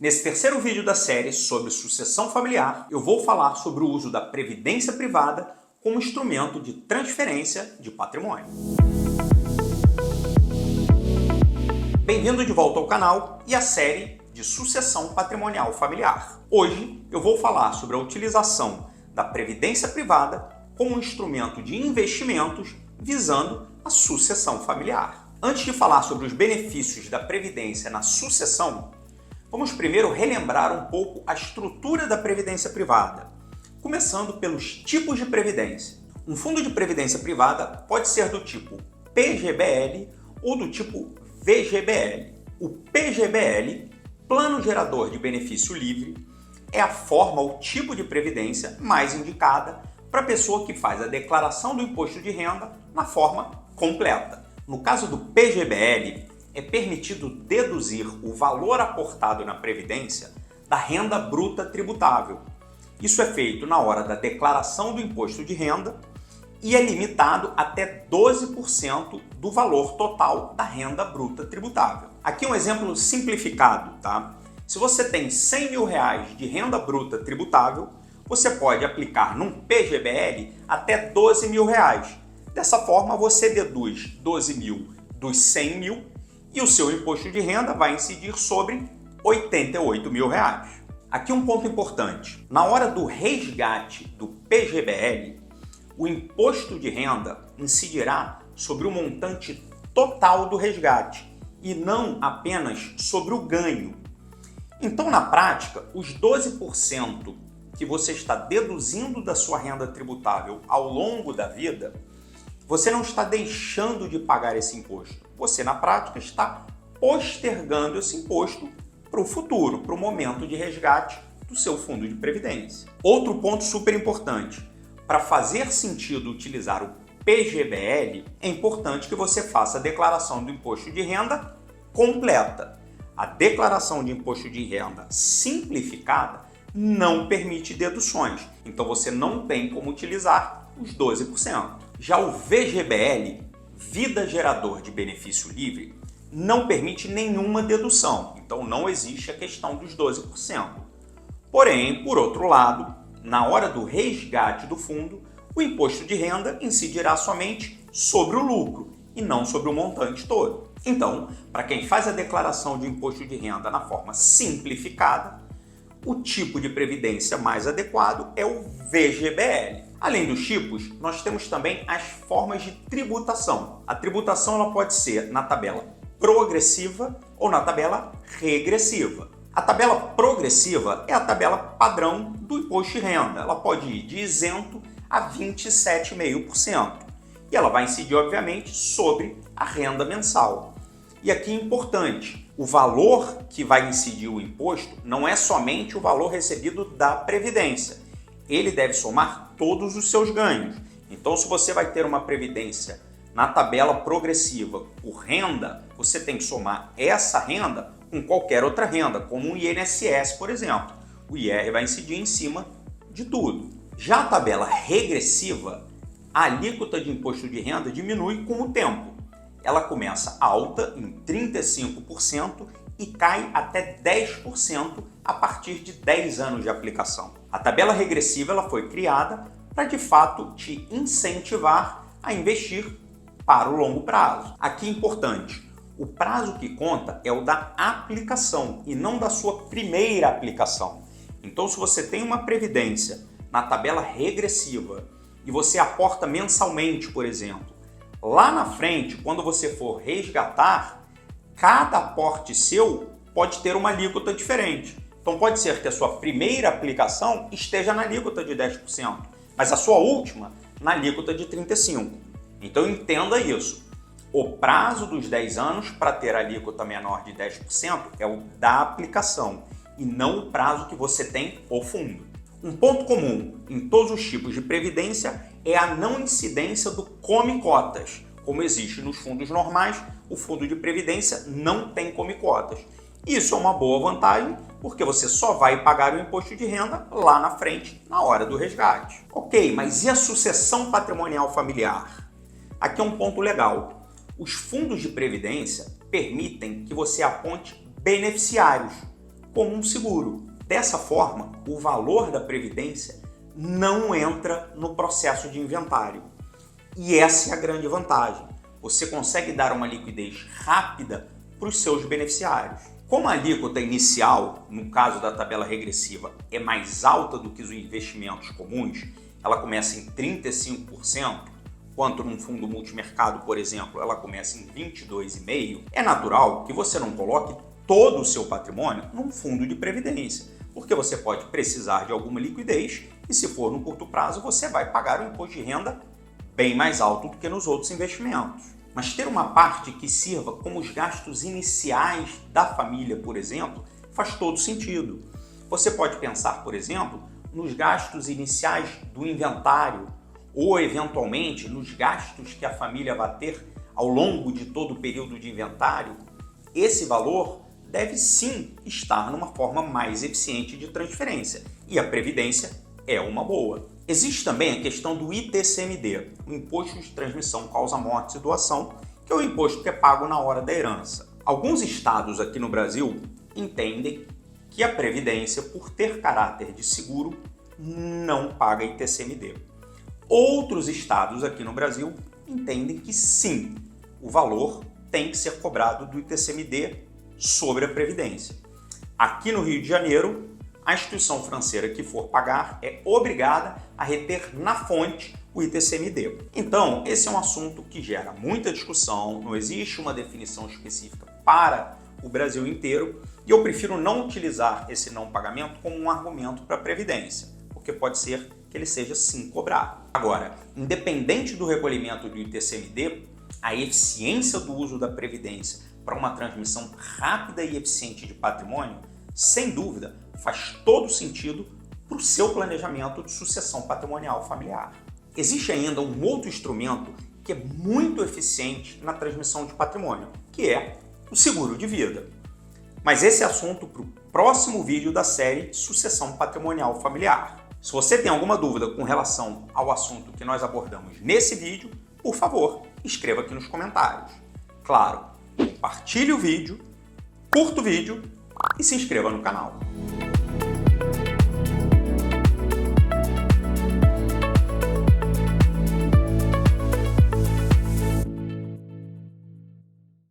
Nesse terceiro vídeo da série sobre sucessão familiar, eu vou falar sobre o uso da previdência privada como instrumento de transferência de patrimônio. Bem-vindo de volta ao canal e à série de sucessão patrimonial familiar. Hoje eu vou falar sobre a utilização da previdência privada como um instrumento de investimentos visando a sucessão familiar. Antes de falar sobre os benefícios da previdência na sucessão, vamos primeiro relembrar um pouco a estrutura da previdência privada, começando pelos tipos de previdência. Um fundo de previdência privada pode ser do tipo PGBL ou do tipo VGBL. O PGBL, Plano Gerador de Benefício Livre, é a forma ou tipo de previdência mais indicada para a pessoa que faz a declaração do imposto de renda na forma completa. No caso do PGBL, é permitido deduzir o valor aportado na Previdência da renda bruta tributável. Isso é feito na hora da declaração do imposto de renda e é limitado até 12% do valor total da renda bruta tributável. Aqui um exemplo simplificado, tá? Se você tem R$100 mil de renda bruta tributável, você pode aplicar num PGBL até R$12 mil. Dessa forma, você deduz 12 mil dos 100 mil e o seu imposto de renda vai incidir sobre 88 mil reais. Aqui um ponto importante. Na hora do resgate do PGBL, o imposto de renda incidirá sobre o montante total do resgate e não apenas sobre o ganho. Então, na prática, os 12% que você está deduzindo da sua renda tributável ao longo da vida, você não está deixando de pagar esse imposto. Você, na prática, está postergando esse imposto para o futuro, para o momento de resgate do seu fundo de previdência. Outro ponto super importante. Para fazer sentido utilizar o PGBL, é importante que você faça a declaração do imposto de renda completa. A declaração de imposto de renda simplificada não permite deduções, então você não tem como utilizar os 12%. Já o VGBL, Vida Gerador de Benefício Livre, não permite nenhuma dedução, então não existe a questão dos 12%. Porém, por outro lado, na hora do resgate do fundo, o imposto de renda incidirá somente sobre o lucro e não sobre o montante todo. Então, para quem faz a declaração de imposto de renda na forma simplificada, o tipo de previdência mais adequado é o VGBL. Além dos tipos, nós temos também as formas de tributação. A tributação ela pode ser na tabela progressiva ou na tabela regressiva. A tabela progressiva é a tabela padrão do imposto de renda. Ela pode ir de isento a 27,5%. E ela vai incidir, obviamente, sobre a renda mensal. E aqui é importante, o valor que vai incidir o imposto não é somente o valor recebido da Previdência. Ele deve somar todos os seus ganhos. Então, se você vai ter uma previdência na tabela progressiva por renda, você tem que somar essa renda com qualquer outra renda, como o INSS, por exemplo. O IR vai incidir em cima de tudo. Já a tabela regressiva, a alíquota de imposto de renda diminui com o tempo. Ela começa alta em 35% e cai até 10% a partir de 10 anos de aplicação. A tabela regressiva ela foi criada para, de fato, te incentivar a investir para o longo prazo. Aqui é importante, o prazo que conta é o da aplicação e não da sua primeira aplicação. Então, se você tem uma previdência na tabela regressiva e você aporta mensalmente, por exemplo, lá na frente, quando você for resgatar, cada aporte seu pode ter uma alíquota diferente. Então pode ser que a sua primeira aplicação esteja na alíquota de 10%, mas a sua última na alíquota de 35%. Então entenda isso. O prazo dos 10 anos para ter a alíquota menor de 10% é o da aplicação e não o prazo que você tem o fundo. Um ponto comum em todos os tipos de previdência é a não incidência do come-cotas. Como existe nos fundos normais, o fundo de previdência não tem come-cotas. Isso é uma boa vantagem, porque você só vai pagar o imposto de renda lá na frente, na hora do resgate. Ok, mas e a sucessão patrimonial familiar? Aqui é um ponto legal. Os fundos de previdência permitem que você aponte beneficiários como um seguro. Dessa forma, o valor da previdência não entra no processo de inventário. E essa é a grande vantagem. Você consegue dar uma liquidez rápida para os seus beneficiários. Como a alíquota inicial, no caso da tabela regressiva, é mais alta do que os investimentos comuns, ela começa em 35%, enquanto num fundo multimercado, por exemplo, ela começa em 22,5%, é natural que você não coloque todo o seu patrimônio num fundo de previdência, porque você pode precisar de alguma liquidez e, se for no curto prazo, você vai pagar um imposto de renda bem mais alto do que nos outros investimentos. Mas ter uma parte que sirva como os gastos iniciais da família, por exemplo, faz todo sentido. Você pode pensar, por exemplo, nos gastos iniciais do inventário ou, eventualmente, nos gastos que a família vai ter ao longo de todo o período de inventário. Esse valor deve sim estar numa forma mais eficiente de transferência e a previdência é uma boa. Existe também a questão do ITCMD, o Imposto de Transmissão, Causa-Mortes e Doação, que é o imposto que é pago na hora da herança. Alguns estados aqui no Brasil entendem que a Previdência, por ter caráter de seguro, não paga ITCMD. Outros estados aqui no Brasil entendem que sim, o valor tem que ser cobrado do ITCMD sobre a Previdência. Aqui no Rio de Janeiro, a instituição financeira que for pagar é obrigada a reter na fonte o ITCMD. Então, esse é um assunto que gera muita discussão, não existe uma definição específica para o Brasil inteiro e eu prefiro não utilizar esse não pagamento como um argumento para a Previdência, porque pode ser que ele seja sim cobrado. Agora, independente do recolhimento do ITCMD, a eficiência do uso da Previdência para uma transmissão rápida e eficiente de patrimônio, sem dúvida, faz todo sentido para o seu planejamento de sucessão patrimonial familiar. Existe ainda um outro instrumento que é muito eficiente na transmissão de patrimônio, que é o seguro de vida. Mas esse é assunto para o próximo vídeo da série Sucessão Patrimonial Familiar. Se você tem alguma dúvida com relação ao assunto que nós abordamos nesse vídeo, por favor, escreva aqui nos comentários. Claro, compartilhe o vídeo, curta o vídeo e se inscreva no canal.